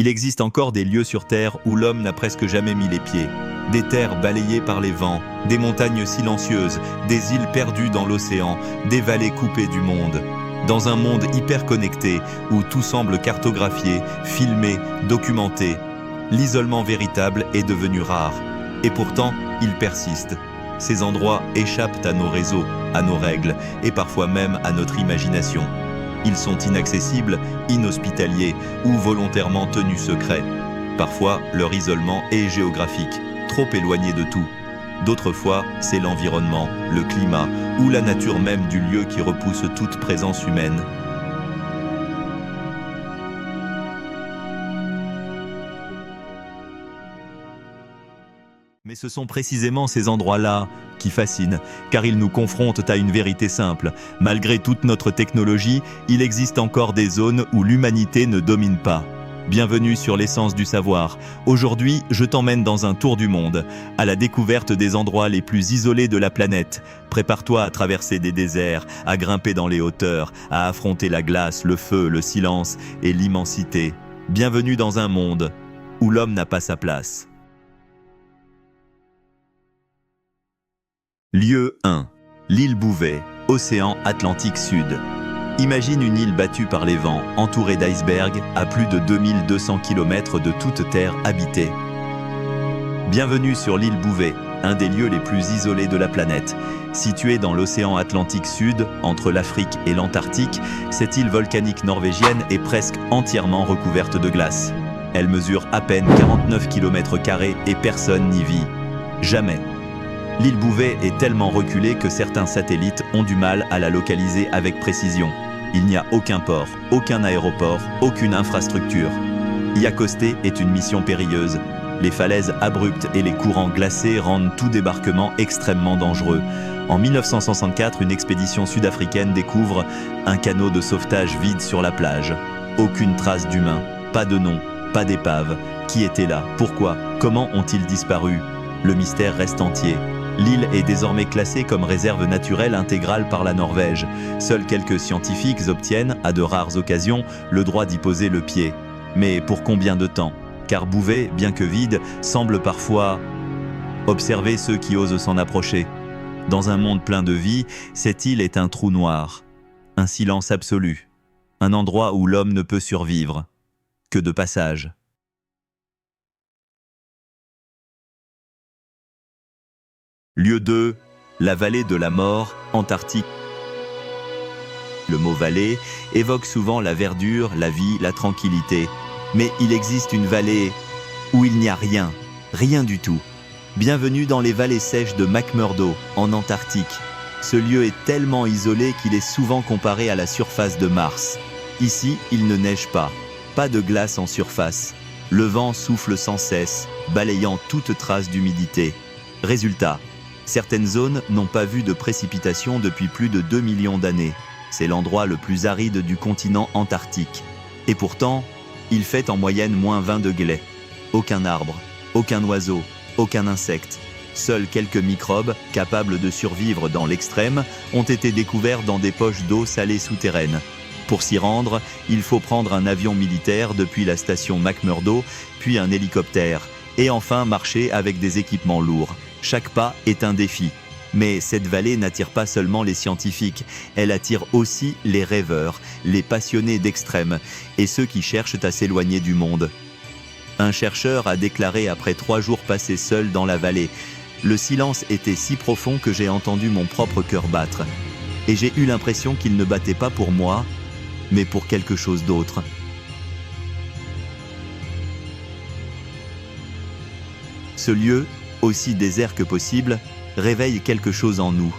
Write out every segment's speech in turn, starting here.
Il existe encore des lieux sur Terre où l'homme n'a presque jamais mis les pieds. Des terres balayées par les vents, des montagnes silencieuses, des îles perdues dans l'océan, des vallées coupées du monde. Dans un monde hyper connecté, où tout semble cartographié, filmé, documenté, l'isolement véritable est devenu rare. Et pourtant, il persiste. Ces endroits échappent à nos réseaux, à nos règles, et parfois même à notre imagination. Ils sont inaccessibles, inhospitaliers ou volontairement tenus secrets. Parfois, leur isolement est géographique, trop éloigné de tout. D'autres fois, c'est l'environnement, le climat ou la nature même du lieu qui repousse toute présence humaine. Mais ce sont précisément ces endroits-là qui fascinent, car ils nous confrontent à une vérité simple. Malgré toute notre technologie, il existe encore des zones où l'humanité ne domine pas. Bienvenue sur l'essence du savoir. Aujourd'hui, je t'emmène dans un tour du monde, à la découverte des endroits les plus isolés de la planète. Prépare-toi à traverser des déserts, à grimper dans les hauteurs, à affronter la glace, le feu, le silence et l'immensité. Bienvenue dans un monde où l'homme n'a pas sa place. Lieu 1. L'île Bouvet, océan Atlantique Sud. Imagine une île battue par les vents, entourée d'icebergs, à plus de 2200 km de toute terre habitée. Bienvenue sur l'île Bouvet, un des lieux les plus isolés de la planète. Située dans l'océan Atlantique Sud, entre l'Afrique et l'Antarctique, cette île volcanique norvégienne est presque entièrement recouverte de glace. Elle mesure à peine 49 km² et personne n'y vit. Jamais. L'île Bouvet est tellement reculée que certains satellites ont du mal à la localiser avec précision. Il n'y a aucun port, aucun aéroport, aucune infrastructure. Y accoster est une mission périlleuse. Les falaises abruptes et les courants glacés rendent tout débarquement extrêmement dangereux. En 1964, une expédition sud-africaine découvre un canot de sauvetage vide sur la plage. Aucune trace d'humain, pas de nom, pas d'épave. Qui était là? Pourquoi? Comment ont-ils disparu? Le mystère reste entier. L'île est désormais classée comme réserve naturelle intégrale par la Norvège. Seuls quelques scientifiques obtiennent, à de rares occasions, le droit d'y poser le pied. Mais pour combien de temps? Car Bouvet, bien que vide, semble parfois observer ceux qui osent s'en approcher. Dans un monde plein de vie, cette île est un trou noir, un silence absolu, un endroit où l'homme ne peut survivre, que de passage. Lieu 2, la vallée de la mort, Antarctique. Le mot vallée évoque souvent la verdure, la vie, la tranquillité. Mais il existe une vallée où il n'y a rien, rien du tout. Bienvenue dans les vallées sèches de McMurdo, en Antarctique. Ce lieu est tellement isolé qu'il est souvent comparé à la surface de Mars. Ici, il ne neige pas, pas de glace en surface. Le vent souffle sans cesse, balayant toute trace d'humidité. Résultat, certaines zones n'ont pas vu de précipitations depuis plus de 2 millions d'années. C'est l'endroit le plus aride du continent antarctique. Et pourtant, il fait en moyenne moins 20 degrés. Aucun arbre, aucun oiseau, aucun insecte. Seuls quelques microbes, capables de survivre dans l'extrême, ont été découverts dans des poches d'eau salée souterraines. Pour s'y rendre, il faut prendre un avion militaire depuis la station McMurdo, puis un hélicoptère, et enfin marcher avec des équipements lourds. Chaque pas est un défi. Mais cette vallée n'attire pas seulement les scientifiques, elle attire aussi les rêveurs, les passionnés d'extrême et ceux qui cherchent à s'éloigner du monde. Un chercheur a déclaré après 3 jours passés seul dans la vallée, « Le silence était si profond que j'ai entendu mon propre cœur battre. Et j'ai eu l'impression qu'il ne battait pas pour moi, mais pour quelque chose d'autre. » Ce lieu, aussi désert que possible, réveille quelque chose en nous.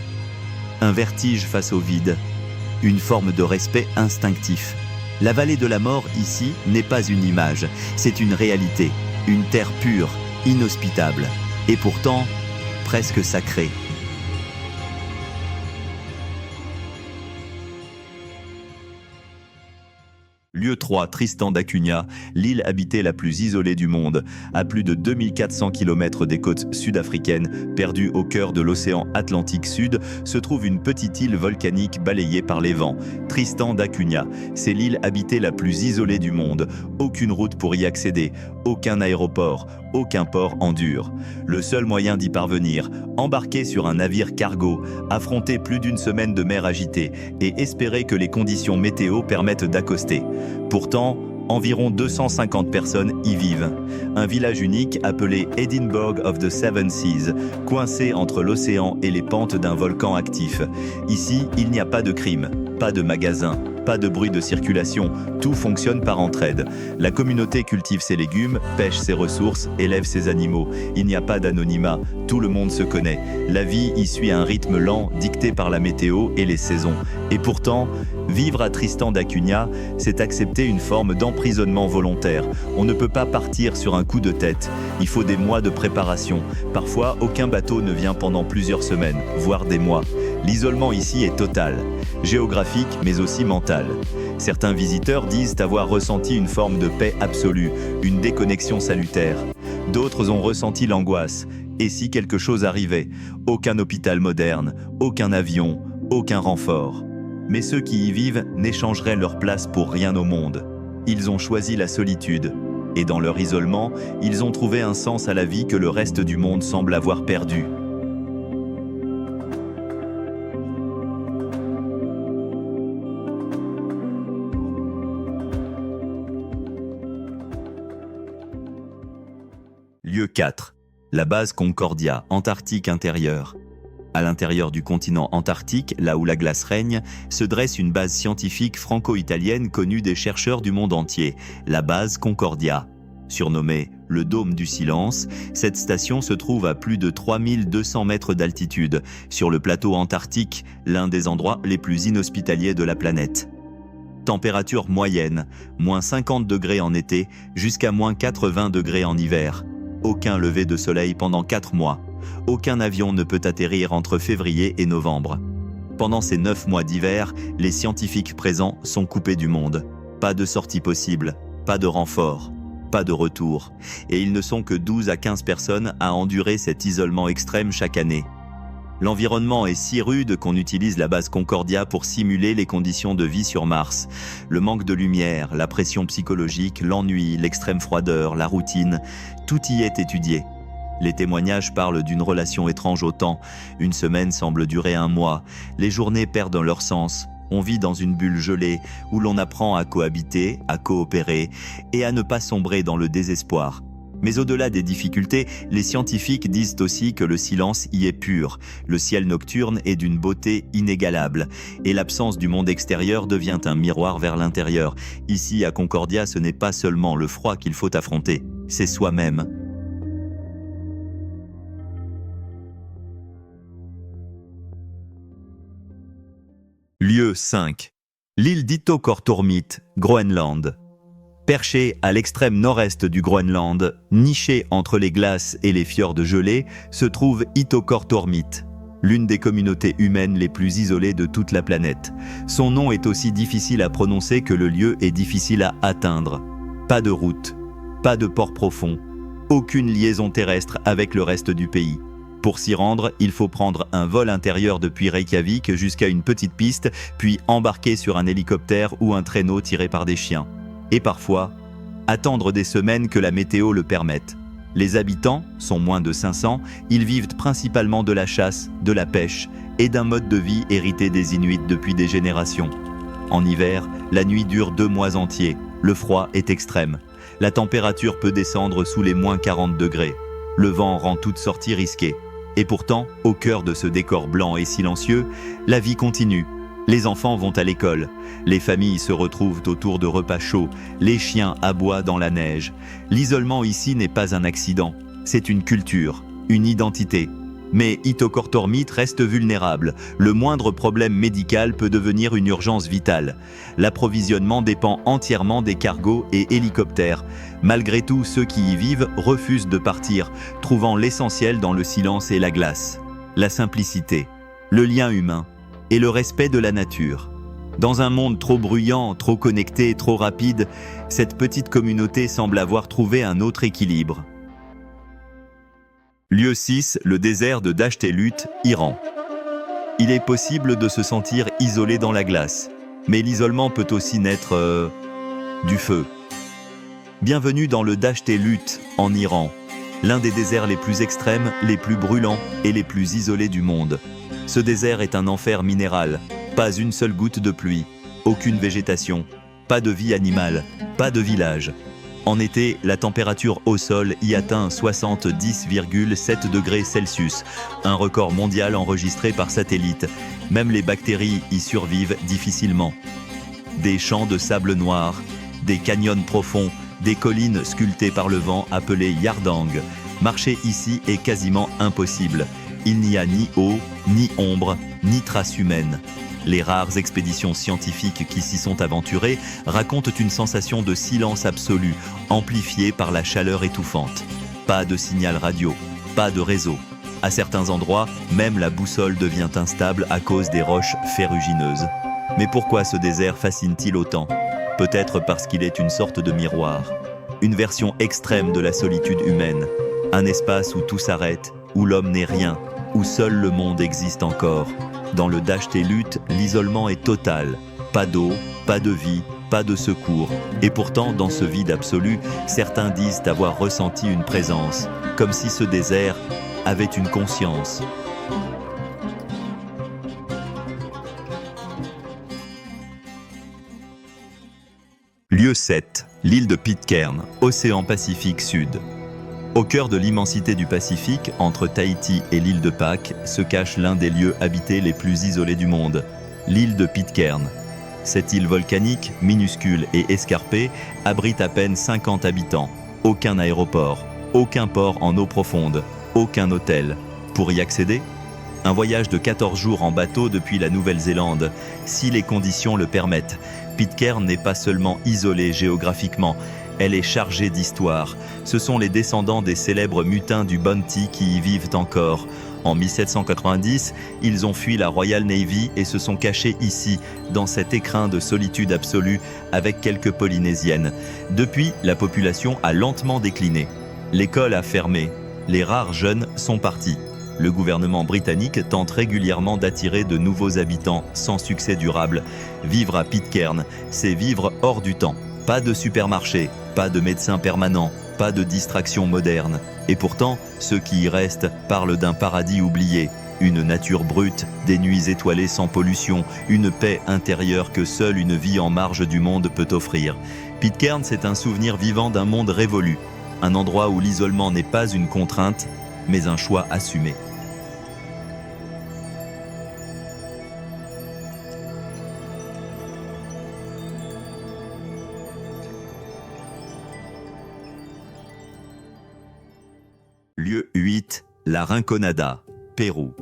Un vertige face au vide, une forme de respect instinctif. La vallée de la mort ici n'est pas une image, c'est une réalité, une terre pure, inhospitable, et pourtant presque sacrée. Lieu 3, Tristan d'Acunha, l'île habitée la plus isolée du monde, à plus de 2400 km des côtes sud-africaines, perdue au cœur de l'océan Atlantique Sud, se trouve une petite île volcanique balayée par les vents. Tristan d'Acunha, c'est l'île habitée la plus isolée du monde. Aucune route pour y accéder, aucun aéroport, aucun port en dur. Le seul moyen d'y parvenir, embarquer sur un navire cargo, affronter plus d'une semaine de mer agitée et espérer que les conditions météo permettent d'accoster. Pourtant, environ 250 personnes y vivent. Un village unique appelé Edinburgh of the Seven Seas, coincé entre l'océan et les pentes d'un volcan actif. Ici, il n'y a pas de crime, pas de magasin, pas de bruit de circulation, tout fonctionne par entraide. La communauté cultive ses légumes, pêche ses ressources, élève ses animaux. Il n'y a pas d'anonymat, tout le monde se connaît. La vie y suit un rythme lent, dicté par la météo et les saisons. Et pourtant, vivre à Tristan d'Acunha, c'est accepter une forme d'emprisonnement volontaire. On ne peut pas partir sur un coup de tête. Il faut des mois de préparation. Parfois, aucun bateau ne vient pendant plusieurs semaines, voire des mois. L'isolement ici est total, géographique mais aussi mental. Certains visiteurs disent avoir ressenti une forme de paix absolue, une déconnexion salutaire. D'autres ont ressenti l'angoisse. Et si quelque chose arrivait? Aucun hôpital moderne, aucun avion, aucun renfort. Mais ceux qui y vivent n'échangeraient leur place pour rien au monde. Ils ont choisi la solitude. Et dans leur isolement, ils ont trouvé un sens à la vie que le reste du monde semble avoir perdu. Lieu 4. La base Concordia, Antarctique intérieure. À l'intérieur du continent antarctique, là où la glace règne, se dresse une base scientifique franco-italienne connue des chercheurs du monde entier, la base Concordia. Surnommée le Dôme du Silence, cette station se trouve à plus de 3200 mètres d'altitude, sur le plateau antarctique, l'un des endroits les plus inhospitaliers de la planète. Température moyenne, moins 50 degrés en été, jusqu'à moins 80 degrés en hiver. Aucun lever de soleil pendant 4 mois. Aucun avion ne peut atterrir entre février et novembre. Pendant ces 9 mois d'hiver, les scientifiques présents sont coupés du monde. Pas de sortie possible, pas de renfort, pas de retour. Et ils ne sont que 12 à 15 personnes à endurer cet isolement extrême chaque année. L'environnement est si rude qu'on utilise la base Concordia pour simuler les conditions de vie sur Mars. Le manque de lumière, la pression psychologique, l'ennui, l'extrême froideur, la routine, tout y est étudié. Les témoignages parlent d'une relation étrange au temps. Une semaine semble durer 1 mois. Les journées perdent leur sens. On vit dans une bulle gelée où l'on apprend à cohabiter, à coopérer et à ne pas sombrer dans le désespoir. Mais au-delà des difficultés, les scientifiques disent aussi que le silence y est pur. Le ciel nocturne est d'une beauté inégalable. Et l'absence du monde extérieur devient un miroir vers l'intérieur. Ici, à Concordia, ce n'est pas seulement le froid qu'il faut affronter, c'est soi-même. Lieu 5. L'île d'Itokortormit, Groenland. Perché à l'extrême nord-est du Groenland, niché entre les glaces et les fjords gelés, se trouve Itokortormit, l'une des communautés humaines les plus isolées de toute la planète. Son nom est aussi difficile à prononcer que le lieu est difficile à atteindre. Pas de route, pas de port profond, aucune liaison terrestre avec le reste du pays. Pour s'y rendre, il faut prendre un vol intérieur depuis Reykjavik jusqu'à une petite piste, puis embarquer sur un hélicoptère ou un traîneau tiré par des chiens. Et parfois, attendre des semaines que la météo le permette. Les habitants sont moins de 500, ils vivent principalement de la chasse, de la pêche et d'un mode de vie hérité des Inuits depuis des générations. En hiver, la nuit dure 2 mois entiers, le froid est extrême. La température peut descendre sous les moins 40 degrés. Le vent rend toute sortie risquée. Et pourtant, au cœur de ce décor blanc et silencieux, la vie continue. Les enfants vont à l'école, les familles se retrouvent autour de repas chauds, les chiens aboient dans la neige. L'isolement ici n'est pas un accident, c'est une culture, une identité. Mais Itokortormit reste vulnérable. Le moindre problème médical peut devenir une urgence vitale. L'approvisionnement dépend entièrement des cargos et hélicoptères. Malgré tout, ceux qui y vivent refusent de partir, trouvant l'essentiel dans le silence et la glace. La simplicité, le lien humain et le respect de la nature. Dans un monde trop bruyant, trop connecté, trop rapide, cette petite communauté semble avoir trouvé un autre équilibre. Lieu 6, le désert de Dasht et Lut, Iran. Il est possible de se sentir isolé dans la glace, mais l'isolement peut aussi naître du feu. Bienvenue dans le Dasht et Lut, en Iran, l'un des déserts les plus extrêmes, les plus brûlants et les plus isolés du monde. Ce désert est un enfer minéral, pas une seule goutte de pluie, aucune végétation, pas de vie animale, pas de village. En été, la température au sol y atteint 70,7 degrés Celsius, un record mondial enregistré par satellite. Même les bactéries y survivent difficilement. Des champs de sable noir, des canyons profonds, des collines sculptées par le vent appelées Yardang. Marcher ici est quasiment impossible. Il n'y a ni eau, ni ombre, ni traces humaines. Les rares expéditions scientifiques qui s'y sont aventurées racontent une sensation de silence absolu, amplifiée par la chaleur étouffante. Pas de signal radio, pas de réseau. À certains endroits, même la boussole devient instable à cause des roches ferrugineuses. Mais pourquoi ce désert fascine-t-il autant ? Peut-être parce qu'il est une sorte de miroir. Une version extrême de la solitude humaine. Un espace où tout s'arrête, où l'homme n'est rien, où seul le monde existe encore. Dans le Dasht et Lut, l'isolement est total. Pas d'eau, pas de vie, pas de secours. Et pourtant, dans ce vide absolu, certains disent avoir ressenti une présence, comme si ce désert avait une conscience. Lieu 7, l'île de Pitcairn, océan Pacifique Sud. Au cœur de l'immensité du Pacifique, entre Tahiti et l'île de Pâques, se cache l'un des lieux habités les plus isolés du monde, l'île de Pitcairn. Cette île volcanique, minuscule et escarpée, abrite à peine 50 habitants. Aucun aéroport, aucun port en eau profonde, aucun hôtel. Pour y accéder, un voyage de 14 jours en bateau depuis la Nouvelle-Zélande, si les conditions le permettent. Pitcairn n'est pas seulement isolée géographiquement, elle est chargée d'histoire. Ce sont les descendants des célèbres mutins du Bounty qui y vivent encore. En 1790, ils ont fui la Royal Navy et se sont cachés ici, dans cet écrin de solitude absolue, avec quelques Polynésiennes. Depuis, la population a lentement décliné. L'école a fermé. Les rares jeunes sont partis. Le gouvernement britannique tente régulièrement d'attirer de nouveaux habitants sans succès durable. Vivre à Pitcairn, c'est vivre hors du temps. Pas de supermarché, pas de médecin permanent, pas de distraction moderne. Et pourtant, ceux qui y restent parlent d'un paradis oublié. Une nature brute, des nuits étoilées sans pollution, une paix intérieure que seule une vie en marge du monde peut offrir. Pitcairn, c'est un souvenir vivant d'un monde révolu. Un endroit où l'isolement n'est pas une contrainte, mais un choix assumé. Lieu 8, la Rinconada, Pérou.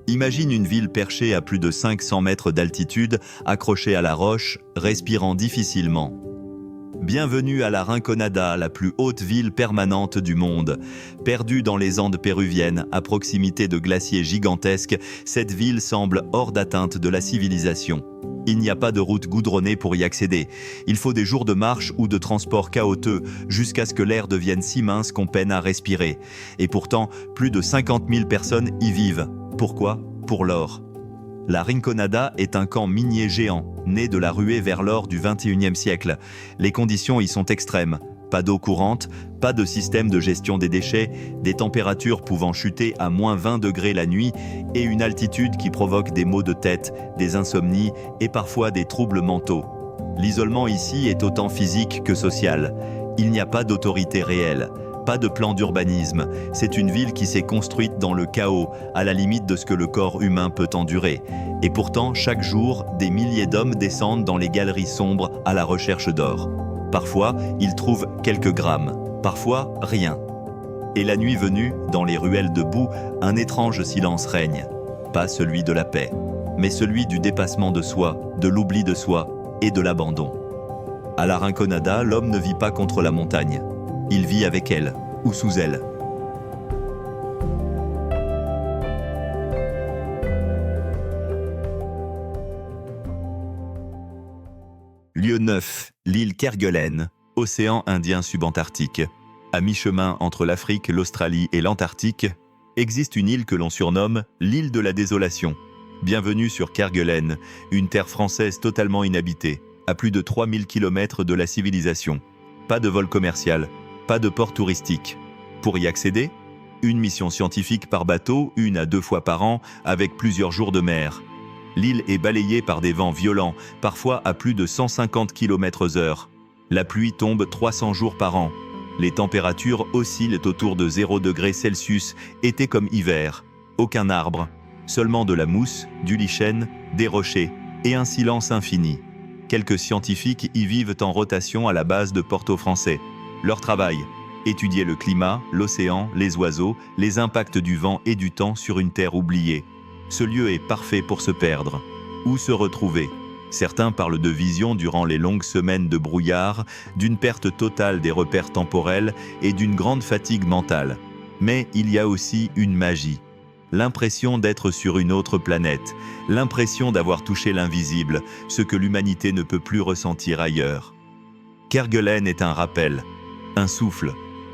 Imagine une ville perchée à plus de 500 mètres d'altitude, accrochée à la roche, respirant difficilement. Bienvenue à la Rinconada, la plus haute ville permanente du monde. Perdue dans les Andes péruviennes, à proximité de glaciers gigantesques, cette ville semble hors d'atteinte de la civilisation. Il n'y a pas de route goudronnée pour y accéder. Il faut des jours de marche ou de transport chaotique jusqu'à ce que l'air devienne si mince qu'on peine à respirer. Et pourtant, plus de 50 000 personnes y vivent. Pourquoi ? Pour l'or. La Rinconada est un camp minier géant, né de la ruée vers l'or du XXIe siècle. Les conditions y sont extrêmes. Pas d'eau courante, pas de système de gestion des déchets, des températures pouvant chuter à moins 20 degrés la nuit et une altitude qui provoque des maux de tête, des insomnies et parfois des troubles mentaux. L'isolement ici est autant physique que social. Il n'y a pas d'autorité réelle, pas de plan d'urbanisme. C'est une ville qui s'est construite dans le chaos, à la limite de ce que le corps humain peut endurer. Et pourtant, chaque jour, des milliers d'hommes descendent dans les galeries sombres à la recherche d'or. Parfois, ils trouvent quelques grammes, parfois rien. Et la nuit venue, dans les ruelles de boue, un étrange silence règne. Pas celui de la paix, mais celui du dépassement de soi, de l'oubli de soi et de l'abandon. À la Rinconada, l'homme ne vit pas contre la montagne. Il vit avec elle, ou sous elle. 9. L'île Kerguelen, océan Indien subantarctique. À mi-chemin entre l'Afrique, l'Australie et l'Antarctique, existe une île que l'on surnomme l'île de la désolation. Bienvenue sur Kerguelen, une terre française totalement inhabitée, à plus de 3000 km de la civilisation. Pas de vol commercial, pas de port touristique. Pour y accéder, une mission scientifique par bateau, 1 à 2 fois par an, avec plusieurs jours de mer. L'île est balayée par des vents violents, parfois à plus de 150 km/h. La pluie tombe 300 jours par an. Les températures oscillent autour de 0 degrés Celsius, été comme hiver. Aucun arbre, seulement de la mousse, du lichen, des rochers et un silence infini. Quelques scientifiques y vivent en rotation à la base de Porto Français. Leur travail, étudier le climat, l'océan, les oiseaux, les impacts du vent et du temps sur une terre oubliée. Ce lieu est parfait pour se perdre ou se retrouver. Certains parlent de visions durant les longues semaines de brouillard, d'une perte totale des repères temporels et d'une grande fatigue mentale. Mais il y a aussi une magie. L'impression d'être sur une autre planète, l'impression d'avoir touché l'invisible, ce que l'humanité ne peut plus ressentir ailleurs. Kerguelen est un rappel, un souffle,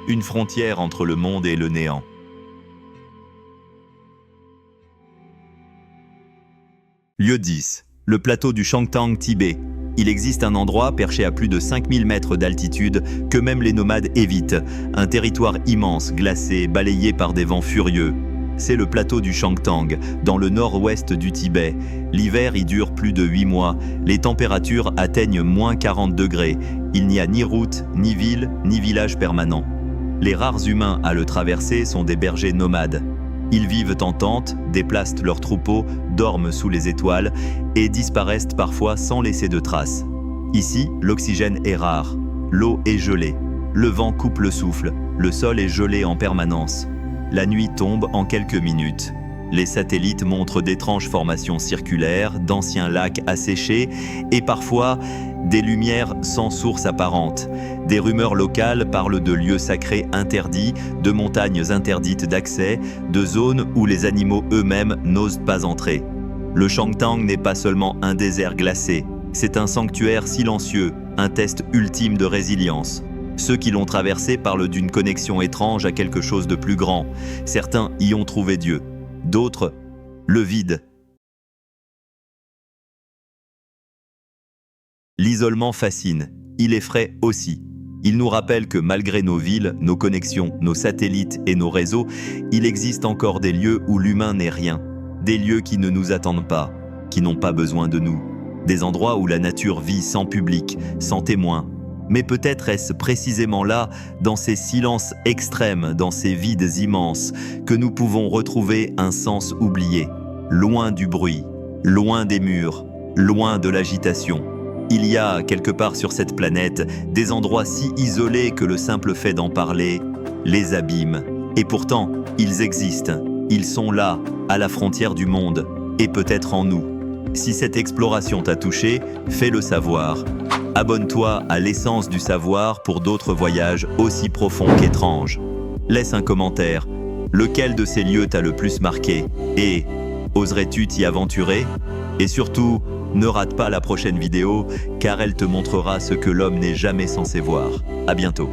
une frontière entre le monde et le néant. Lieu 10. Le plateau du Changtang, Tibet. Il existe un endroit perché à plus de 5000 mètres d'altitude que même les nomades évitent. Un territoire immense, glacé, balayé par des vents furieux. C'est le plateau du Changtang, dans le nord-ouest du Tibet. L'hiver y dure plus de 8 mois. Les températures atteignent moins 40 degrés. Il n'y a ni route, ni ville, ni village permanent. Les rares humains à le traverser sont des bergers nomades. Ils vivent en tente, déplacent leurs troupeaux, dorment sous les étoiles et disparaissent parfois sans laisser de traces. Ici, l'oxygène est rare, l'eau est gelée, le vent coupe le souffle, le sol est gelé en permanence. La nuit tombe en quelques minutes. Les satellites montrent d'étranges formations circulaires, d'anciens lacs asséchés et parfois des lumières sans source apparente. Des rumeurs locales parlent de lieux sacrés interdits, de montagnes interdites d'accès, de zones où les animaux eux-mêmes n'osent pas entrer. Le Changtang n'est pas seulement un désert glacé, c'est un sanctuaire silencieux, un test ultime de résilience. Ceux qui l'ont traversé parlent d'une connexion étrange à quelque chose de plus grand. Certains y ont trouvé Dieu, d'autres, le vide. L'isolement fascine, il effraie aussi. Il nous rappelle que malgré nos villes, nos connexions, nos satellites et nos réseaux, il existe encore des lieux où l'humain n'est rien. Des lieux qui ne nous attendent pas, qui n'ont pas besoin de nous. Des endroits où la nature vit sans public, sans témoin. Mais peut-être est-ce précisément là, dans ces silences extrêmes, dans ces vides immenses, que nous pouvons retrouver un sens oublié, loin du bruit, loin des murs, loin de l'agitation. Il y a, quelque part sur cette planète, des endroits si isolés que le simple fait d'en parler les abîme. Et pourtant, ils existent, ils sont là, à la frontière du monde, et peut-être en nous. Si cette exploration t'a touché, fais-le savoir. Abonne-toi à l'essence du savoir pour d'autres voyages aussi profonds qu'étranges. Laisse un commentaire. Lequel de ces lieux t'a le plus marqué? Et oserais-tu t'y aventurer? Et surtout, ne rate pas la prochaine vidéo, car elle te montrera ce que l'homme n'est jamais censé voir. À bientôt.